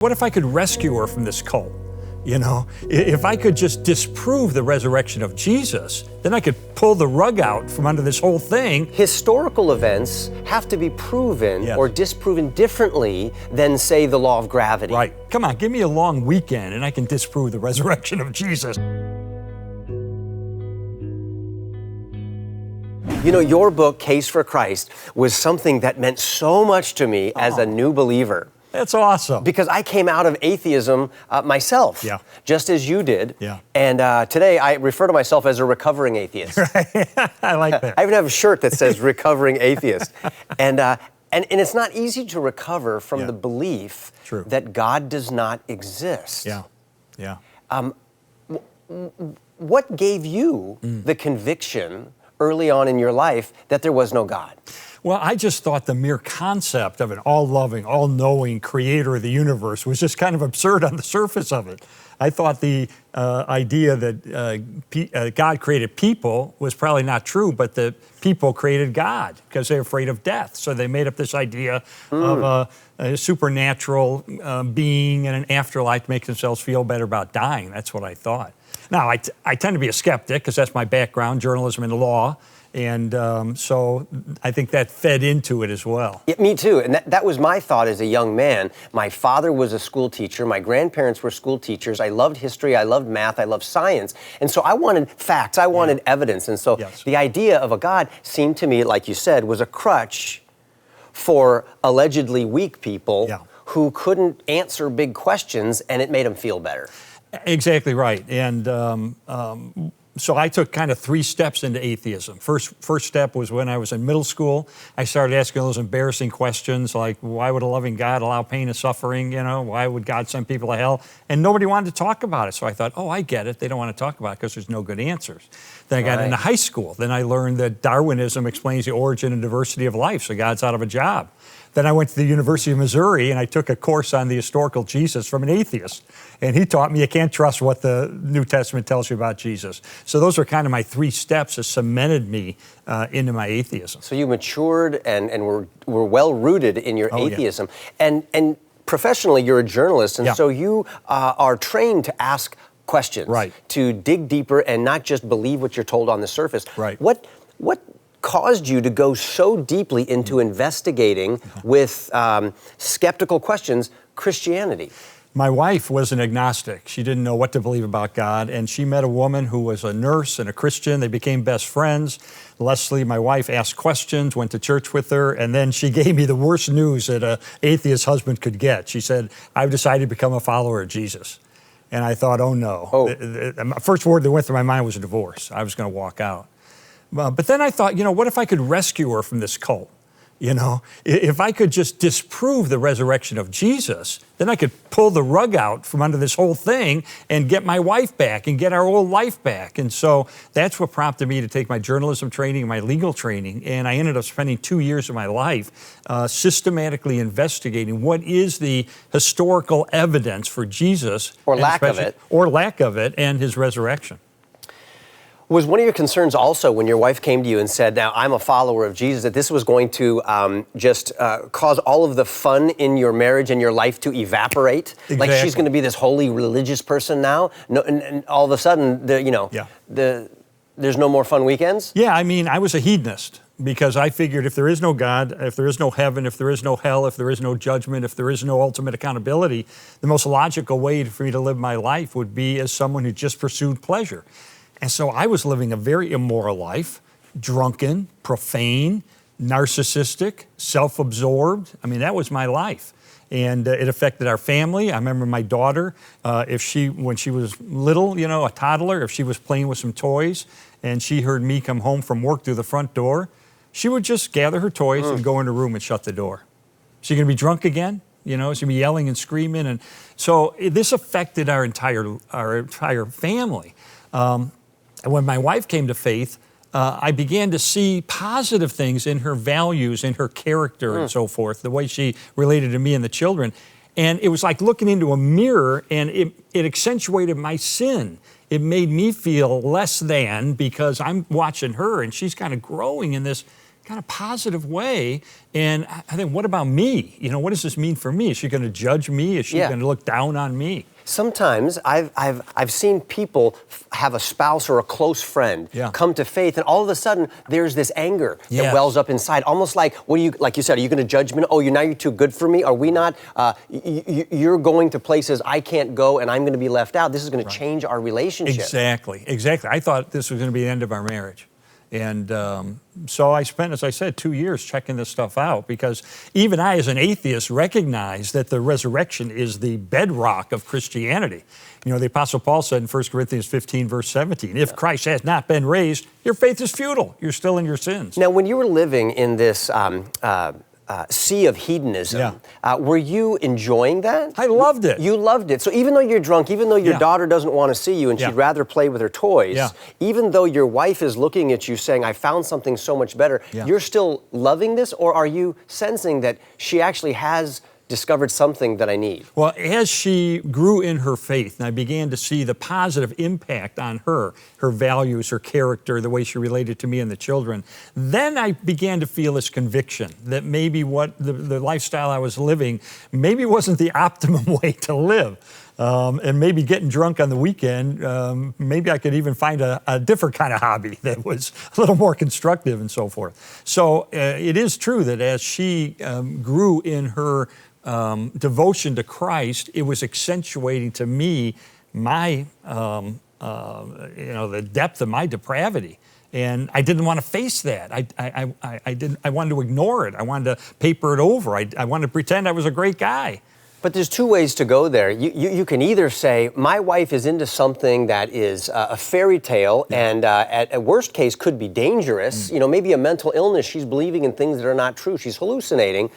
What if I could rescue her from this cult? You know, if I could just disprove the resurrection of Jesus, then I could pull the rug out from under this whole thing. Historical events have to be proven Yes. or disproven differently than, say, the law of gravity. Right. Come on, give me a long weekend and I can disprove the resurrection of Jesus. You know, your book, Case for Christ, was something that meant so much to me as a new believer. That's awesome. Because I came out of atheism myself, Yeah. just as you did. Yeah. And today I refer to myself as a recovering atheist. I like that. I even have a shirt that says recovering atheist. And it's not easy to recover from Yeah. the belief True. that God does not exist. Yeah, yeah. What gave you the conviction early on in your life that there was no God? Well, I just thought the mere concept of an all-loving, all-knowing creator of the universe was just kind of absurd on the surface of it. I thought the idea that God created people was probably not true, but the people created God because they're afraid of death. So they made up this idea of a supernatural being and an afterlife to make themselves feel better about dying. That's what I thought. Now, I tend to be a skeptic because that's my background, journalism and law. And so I think that fed into it as well. Yeah, me too. And that was my thought as a young man. My father was a school teacher. My grandparents were school teachers. I loved history. I loved math. I loved science. And so I wanted facts. I wanted evidence. And so the idea of a God seemed to me, like you said, was a crutch for allegedly weak people who couldn't answer big questions, and it made them feel better. Exactly right. And so I took kind of 3 steps into atheism. First step was when I was in middle school. I started asking those embarrassing questions like, why would a loving God allow pain and suffering? You know, why would God send people to hell? And nobody wanted to talk about it. So I thought, oh, I get it. They don't want to talk about it because there's no good answers. Then I got into high school. Then I learned that Darwinism explains the origin and diversity of life, so God's out of a job. Then I went to the University of Missouri and I took a course on the historical Jesus from an atheist. And he taught me you can't trust what the New Testament tells you about Jesus. So those were kind of my 3 steps that cemented me into my atheism. So you matured and were well rooted in your atheism. And professionally, you're a journalist, and so you are trained to ask questions, to dig deeper and not just believe what you're told on the surface. What caused you to go so deeply into investigating with skeptical questions Christianity? My wife was an agnostic. She didn't know what to believe about God, and she met a woman who was a nurse and a Christian. They became best friends. Leslie, my wife, asked questions, went to church with her, and then she gave me the worst news that an atheist husband could get. She said, I've decided to become a follower of Jesus. And I thought, oh no. The first word that went through my mind was a divorce. I was going to walk out. But then I thought, you know, what if I could rescue her from this cult? You know, if I could just disprove the resurrection of Jesus, then I could pull the rug out from under this whole thing and get my wife back and get our old life back. And so that's what prompted me to take my journalism training, my legal training, and I ended up spending 2 years of my life systematically investigating what is the historical evidence for Jesus. Or lack of it. Or lack of it, and his resurrection. Was one of your concerns also when your wife came to you and said, now I'm a follower of Jesus, that this was going to just cause all of the fun in your marriage and your life to evaporate? Exactly. Like she's going to be this holy religious person now? No, and all of a sudden, there's no more fun weekends? Yeah, I mean, I was a hedonist because I figured if there is no God, if there is no heaven, if there is no hell, if there is no judgment, if there is no ultimate accountability, the most logical way for me to live my life would be as someone who just pursued pleasure. And so I was living a very immoral life, drunken, profane, narcissistic, self-absorbed. I mean, that was my life. And it affected our family. I remember my daughter, when she was little, you know, a toddler, if she was playing with some toys and she heard me come home from work through the front door, she would just gather her toys and go in her room and shut the door. Is she going to be drunk again? You know, she's going to be yelling and screaming. And so this affected our entire family. And when my wife came to faith, I began to see positive things in her values, in her character and so forth, the way she related to me and the children. And it was like looking into a mirror, and it accentuated my sin. It made me feel less than because I'm watching her and she's kind of growing in this kind of positive way. And I think, what about me? What does this mean for me? Is she going to judge me? Is she going to look down on me? Sometimes I've seen people have a spouse or a close friend come to faith, and all of a sudden there's this anger that wells up inside, almost like, like you said, are you going to judge me? Oh, you're too good for me? Are we not? You're going to places I can't go, and I'm going to be left out. This is going to change our relationship. Exactly. I thought this was going to be the end of our marriage. And so I spent, as I said, 2 years checking this stuff out, because even I, as an atheist, recognize that the resurrection is the bedrock of Christianity. The Apostle Paul said in 1 Corinthians 15, verse 17, if Christ has not been raised, your faith is futile. You're still in your sins. Now, when you were living in this sea of hedonism, were you enjoying that? I loved it. You loved it. So even though you're drunk, even though your daughter doesn't want to see you and she'd rather play with her toys, even though your wife is looking at you saying, I found something so much better, you're still loving this? Or are you sensing that she actually has discovered something that I need? Well, as she grew in her faith, and I began to see the positive impact on her values, her character, the way she related to me and the children, then I began to feel this conviction that maybe what the lifestyle I was living maybe wasn't the optimum way to live. And maybe getting drunk on the weekend, maybe I could even find a different kind of hobby that was a little more constructive and so forth. So it is true that as she grew in her devotion to Christ, it was accentuating to me my, the depth of my depravity. And I didn't want to face that. I wanted to ignore it. I wanted to paper it over. I wanted to pretend I was a great guy. But there's two ways to go there. You can either say, my wife is into something that is a fairy tale and at worst case could be dangerous. Maybe a mental illness. She's believing in things that are not true. She's hallucinating.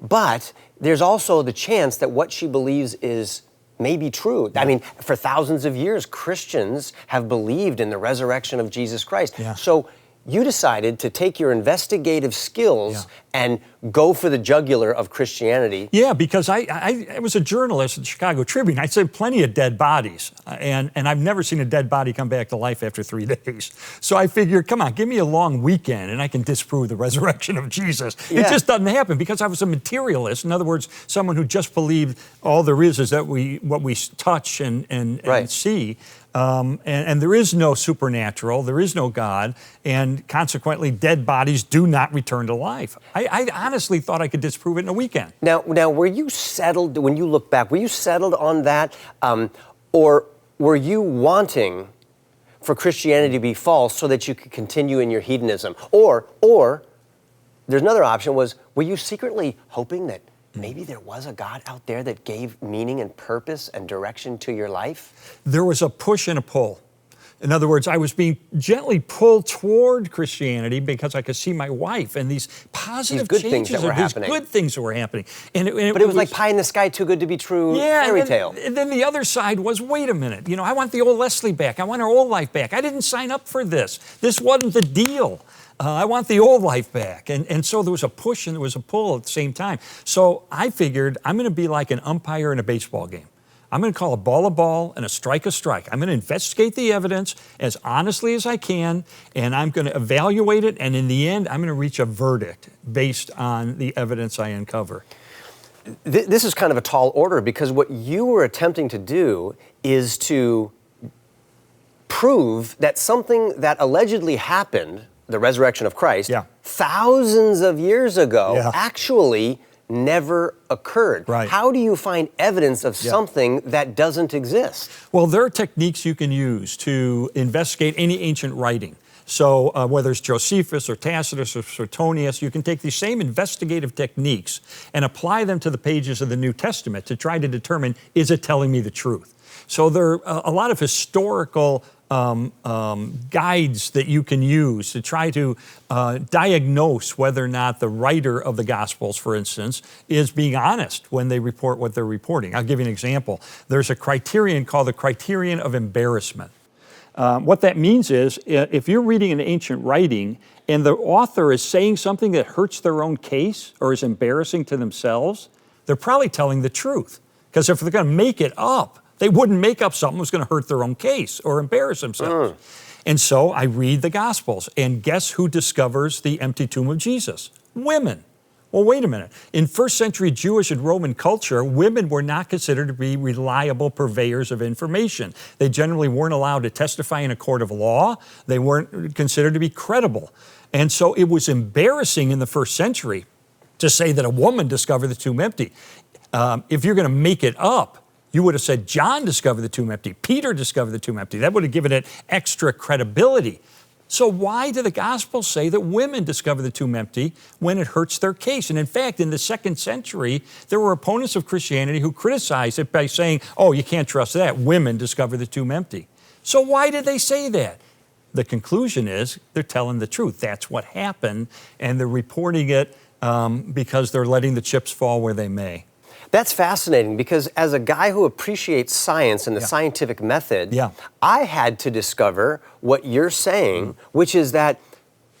But there's also the chance that what she believes is maybe true. I mean, for thousands of years, Christians have believed in the resurrection of Jesus Christ. So you decided to take your investigative skills and go for the jugular of Christianity. Yeah, because I was a journalist at the Chicago Tribune. I said plenty of dead bodies, and I've never seen a dead body come back to life after 3 days. So I figured, come on, give me a long weekend, and I can disprove the resurrection of Jesus. It just doesn't happen, because I was a materialist. In other words, someone who just believed all there is that what we touch and see. And there is no supernatural, there is no God, and consequently, dead bodies do not return to life. I honestly thought I could disprove it in a weekend. Now, were you settled, when you look back, were you settled on that? Or were you wanting for Christianity to be false so that you could continue in your hedonism? Or there's another option, were you secretly hoping that maybe there was a God out there that gave meaning and purpose and direction to your life? There was a push and a pull. In other words, I was being gently pulled toward Christianity because I could see my wife and these positive good changes, things that were happening. Good things that were happening. But it was like pie in the sky, too good to be true fairy tale. And then the other side was, wait a minute, I want the old Leslie back. I want her old life back. I didn't sign up for this. This wasn't the deal. I want the old life back. And so there was a push and there was a pull at the same time. So I figured I'm going to be like an umpire in a baseball game. I'm going to call a ball and a strike. I'm going to investigate the evidence as honestly as I can, and I'm going to evaluate it, and in the end, I'm going to reach a verdict based on the evidence I uncover. This is kind of a tall order, because what you were attempting to do is to prove that something that allegedly happened, the resurrection of Christ, thousands of years ago, actually never occurred. How do you find evidence of something that doesn't exist? Well, there are techniques you can use to investigate any ancient writing. So whether it's Josephus or Tacitus or Suetonius, you can take these same investigative techniques and apply them to the pages of the New Testament to try to determine, is it telling me the truth? So there are a lot of historical guides that you can use to try to diagnose whether or not the writer of the Gospels, for instance, is being honest when they report what they're reporting. I'll give you an example. There's a criterion called the criterion of embarrassment. What that means is, if you're reading an ancient writing and the author is saying something that hurts their own case or is embarrassing to themselves, they're probably telling the truth. Because if they're going to make it up, they wouldn't make up something that was going to hurt their own case or embarrass themselves. And so I read the Gospels, and guess who discovers the empty tomb of Jesus? Women. Well, wait a minute. In first century Jewish and Roman culture, women were not considered to be reliable purveyors of information. They generally weren't allowed to testify in a court of law. They weren't considered to be credible. And so it was embarrassing in the first century to say that a woman discovered the tomb empty. If you're going to make it up, you would have said John discovered the tomb empty, Peter discovered the tomb empty. That would have given it extra credibility. So why do the Gospels say that women discover the tomb empty when it hurts their case? And in fact, in the second century, there were opponents of Christianity who criticized it by saying, oh, you can't trust that. Women discover the tomb empty. So why did they say that? The conclusion is they're telling the truth. That's what happened, and they're reporting it because they're letting the chips fall where they may. That's fascinating because as a guy who appreciates science and the scientific method, I had to discover what you're saying, which is that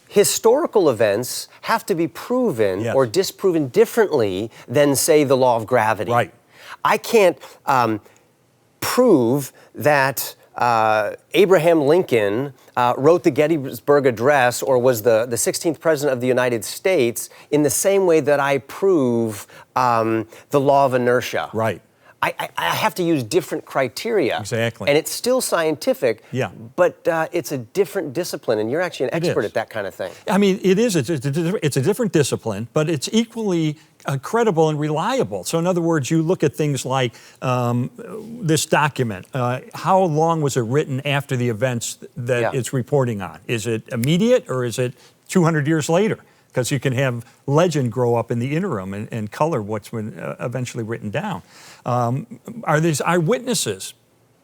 historical events have to be proven or disproven differently than, say, the law of gravity. Right. I can't prove that Abraham Lincoln wrote the Gettysburg Address or was the 16th president of the United States in the same way that I prove the law of inertia. Right. I have to use different criteria. Exactly. And it's still scientific, Yeah. but it's a different discipline, and you're actually an expert at that kind of thing. I mean, it is. It's a different discipline, but it's equally credible and reliable. So in other words, you look at things like this document. How long was it written after the events that it's reporting on? Is it immediate or is it 200 years later? Because you can have legend grow up in the interim and color what's been eventually written down. Are these eyewitnesses?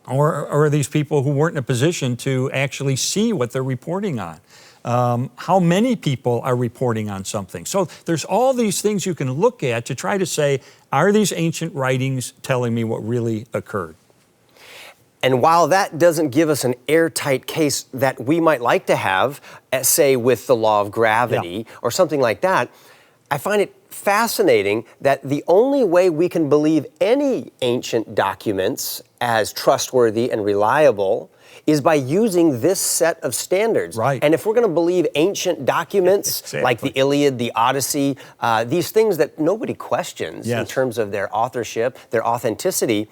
Or are these people who weren't in a position to actually see what they're reporting on? How many people are reporting on something? So there's all these things you can look at to try to say, are these ancient writings telling me what really occurred? And while that doesn't give us an airtight case that we might like to have, say with the law of gravity or something like that, I find it fascinating that the only way we can believe any ancient documents as trustworthy and reliable is by using this set of standards. Right. And if we're going to believe ancient documents like the Iliad, the Odyssey, these things that nobody questions in terms of their authorship, their authenticity,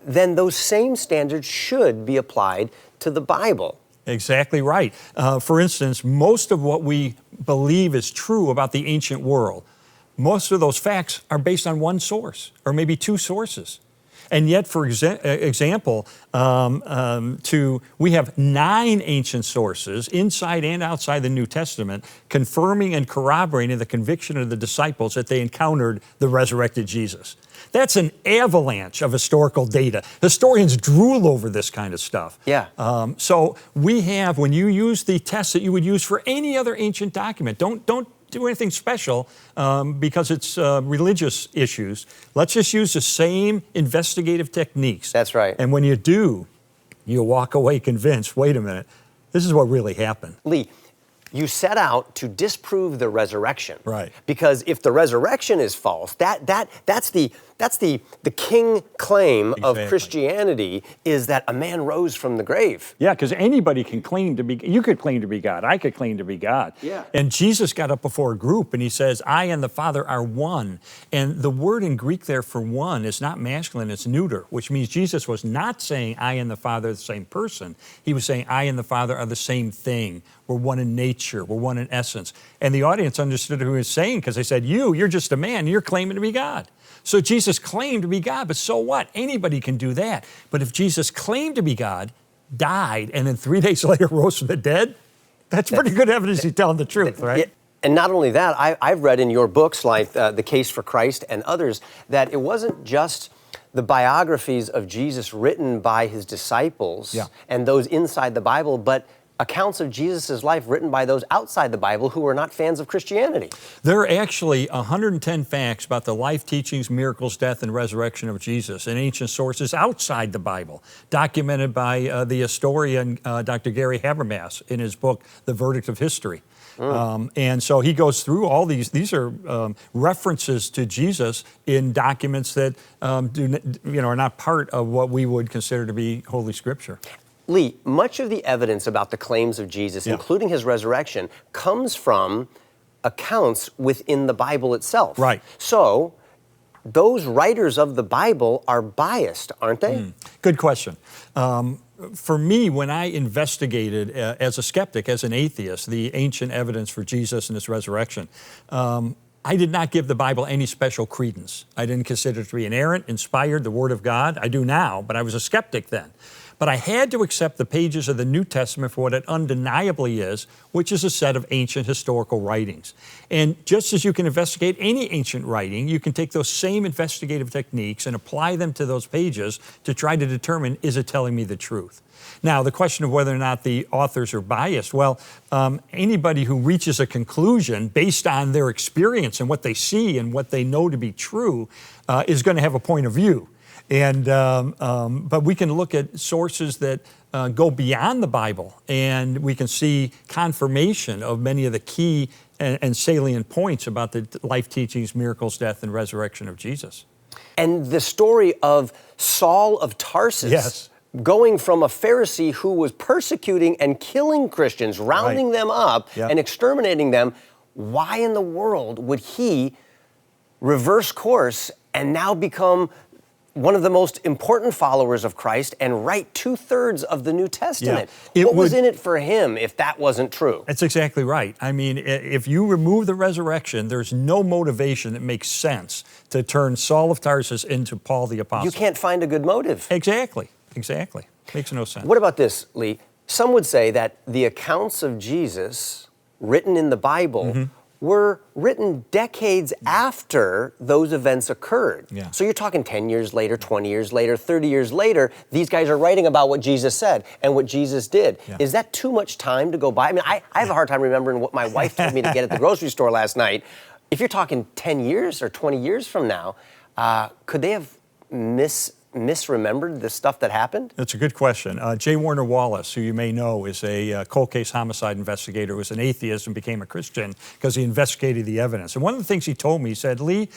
then those same standards should be applied to the Bible. Exactly right. For instance, most of what we believe is true about the ancient world, most of those facts are based on one source or maybe two sources. And yet, for example, we have 9 ancient sources inside and outside the New Testament confirming and corroborating the conviction of the disciples that they encountered the resurrected Jesus. That's an avalanche of historical data. Historians drool over this kind of stuff. Yeah. So we have, when you use the tests that you would use for any other ancient document, don't do anything special because it's religious issues. Let's just use the same investigative techniques. That's right. And when you do, you walk away convinced, wait a minute, this is what really happened. Lee, you set out to disprove the resurrection. Right. Because if the resurrection is false, that's the king claim of Christianity is that a man rose from the grave. Yeah, because anybody can claim to be, you could claim to be God, I could claim to be God. Yeah. And Jesus got up before a group and he says, I and the Father are one. And the word in Greek there for one is not masculine, it's neuter, which means Jesus was not saying I and the Father are the same person. He was saying I and the Father are the same thing. We're one in nature, we're one in essence. And the audience understood who he was saying because they said, you're just a man, you're claiming to be God. So Jesus claimed to be God, but so what? Anybody can do that. But if Jesus claimed to be God, died, and then 3 days later rose from the dead, that's pretty good evidence he's telling the truth, right? Yeah. And not only that, I've read in your books like The Case for Christ and others that it wasn't just the biographies of Jesus written by his disciples and those inside the Bible, but accounts of Jesus' life written by those outside the Bible who were not fans of Christianity. There are actually 110 facts about the life, teachings, miracles, death, and resurrection of Jesus in ancient sources outside the Bible, documented by the historian Dr. Gary Habermas in his book, The Verdict of History. And so he goes through all these are references to Jesus in documents that are not part of what we would consider to be Holy Scripture. Lee, much of the evidence about the claims of Jesus, including his resurrection, comes from accounts within the Bible itself. Right. So, those writers of the Bible are biased, aren't they? Good question. For me, when I investigated as a skeptic, as an atheist, the ancient evidence for Jesus and his resurrection, I did not give the Bible any special credence. I didn't consider it to be inerrant, inspired, the Word of God. I do now, but I was a skeptic then. But I had to accept the pages of the New Testament for what it undeniably is, which is a set of ancient historical writings. And just as you can investigate any ancient writing, you can take those same investigative techniques and apply them to those pages to try to determine, is it telling me the truth? Now, the question of whether or not the authors are biased, well, anybody who reaches a conclusion based on their experience and what they see and what they know to be true is going to have a point of view. And but we can look at sources that go beyond the Bible, and we can see confirmation of many of the key and salient points about the life teachings, miracles, death, and resurrection of Jesus. And the story of Saul of Tarsus, going from a Pharisee who was persecuting and killing Christians, rounding them up and exterminating them, why in the world would he reverse course and now become one of the most important followers of Christ and write 2/3 of the New Testament? What was in it for him if that wasn't true? That's exactly right. I mean, if you remove the resurrection, there's no motivation that makes sense to turn Saul of Tarsus into Paul the Apostle. You can't find a good motive. Exactly. Makes no sense. What about this, Lee? Some would say that the accounts of Jesus written in the Bible were written decades after those events occurred. So you're talking 10 years later, 20 years later, 30 years later, these guys are writing about what Jesus said and what Jesus did. Is that too much time to go by? I mean, I have a hard time remembering what my wife told me to get at the grocery store last night. If you're talking 10 years or 20 years from now, could they have misremembered the stuff that happened? That's a good question. J. Warner Wallace, who you may know, is a cold case homicide investigator who was an atheist and became a Christian because he investigated the evidence. And one of the things he told me, he said, Lee,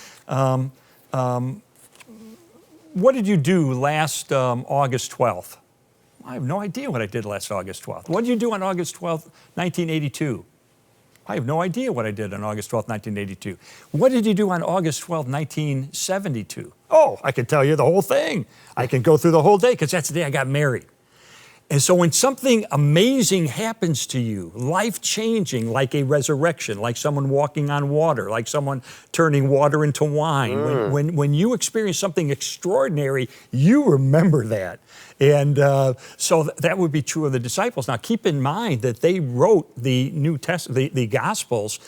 what did you do last August 12th? I have no idea what I did last August 12th. What did you do on August 12th, 1982? I have no idea what I did on August 12th, 1982. What did you do on August 12th, 1972? Oh, I can tell you the whole thing. I can go through the whole day because that's the day I got married. And so when something amazing happens to you, life-changing, like a resurrection, like someone walking on water, like someone turning water into wine, when you experience something extraordinary, you remember that. And so that would be true of the disciples. Now, keep in mind that they wrote the New Testament, the Gospels,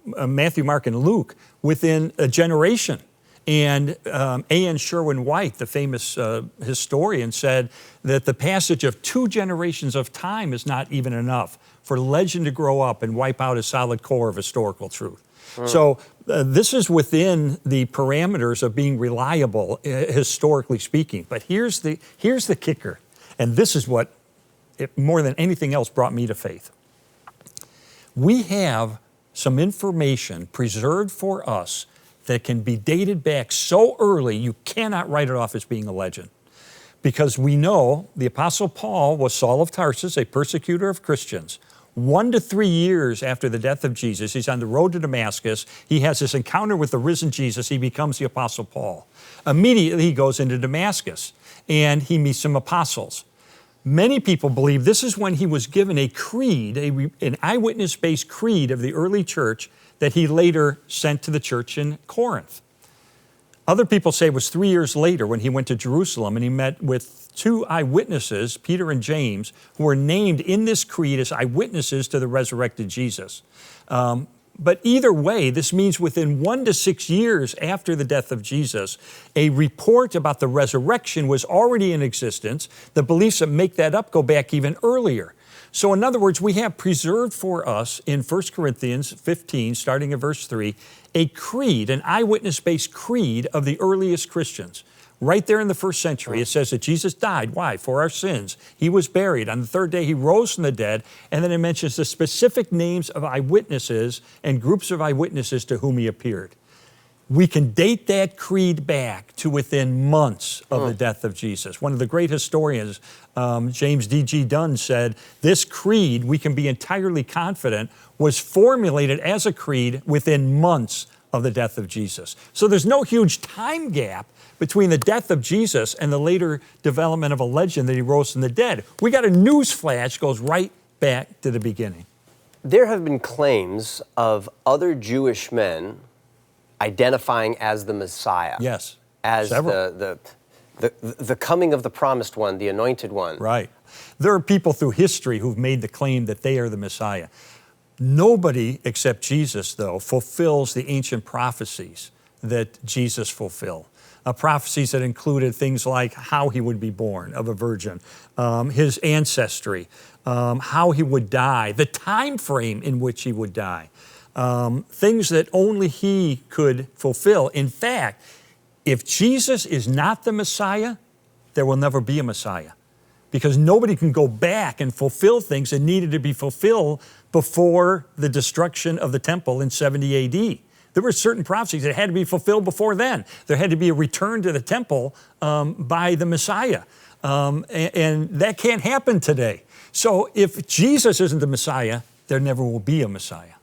Matthew, Mark, and Luke, within a generation. And A.N. Sherwin White, the famous historian, said that the passage of 2 generations of time is not even enough for legend to grow up and wipe out a solid core of historical truth. So this is within the parameters of being reliable, historically speaking. But here's the kicker, and this is what, more than anything else, brought me to faith. We have some information preserved for us that can be dated back so early you cannot write it off as being a legend. Because we know the Apostle Paul was Saul of Tarsus, a persecutor of Christians. 1 to 3 years after the death of Jesus, he's on the road to Damascus. He has this encounter with the risen Jesus. He becomes the Apostle Paul. Immediately, he goes into Damascus, and he meets some apostles. Many people believe this is when he was given a creed, an eyewitness-based creed of the early church that he later sent to the church in Corinth. Other people say it was 3 years later when he went to Jerusalem and he met with 2 eyewitnesses, Peter and James, who were named in this creed as eyewitnesses to the resurrected Jesus. But either way, this means within 1 to 6 years after the death of Jesus, a report about the resurrection was already in existence. The beliefs that make that up go back even earlier. So in other words, we have preserved for us in 1 Corinthians 15, starting at verse 3, a creed, an eyewitness-based creed of the earliest Christians. Right there in the first century, it says that Jesus died. Why? For our sins. He was buried. On the 3rd day, he rose from the dead. And then it mentions the specific names of eyewitnesses and groups of eyewitnesses to whom he appeared. we can date that creed back to within months of the death of Jesus. One of the great historians, James D.G. Dunn, said, this creed, we can be entirely confident, was formulated as a creed within months of the death of Jesus. So there's no huge time gap between the death of Jesus and the later development of a legend that he rose from the dead. We got a news flash, goes right back to the beginning. There have been claims of other Jewish men identifying as the Messiah. Yes. As several. the coming of the promised one, the anointed one. Right. There are people through history who've made the claim that they are the Messiah. Nobody except Jesus, though, fulfills the ancient prophecies that Jesus fulfilled. Prophecies that included things like how he would be born of a virgin, his ancestry, how he would die, the time frame in which he would die, things that only he could fulfill. In fact, if Jesus is not the Messiah, there will never be a Messiah, because nobody can go back and fulfill things that needed to be fulfilled before the destruction of the temple in 70 A.D. There were certain prophecies that had to be fulfilled before then. There had to be a return to the temple by the Messiah. And that can't happen today. So if Jesus isn't the Messiah, there never will be a Messiah.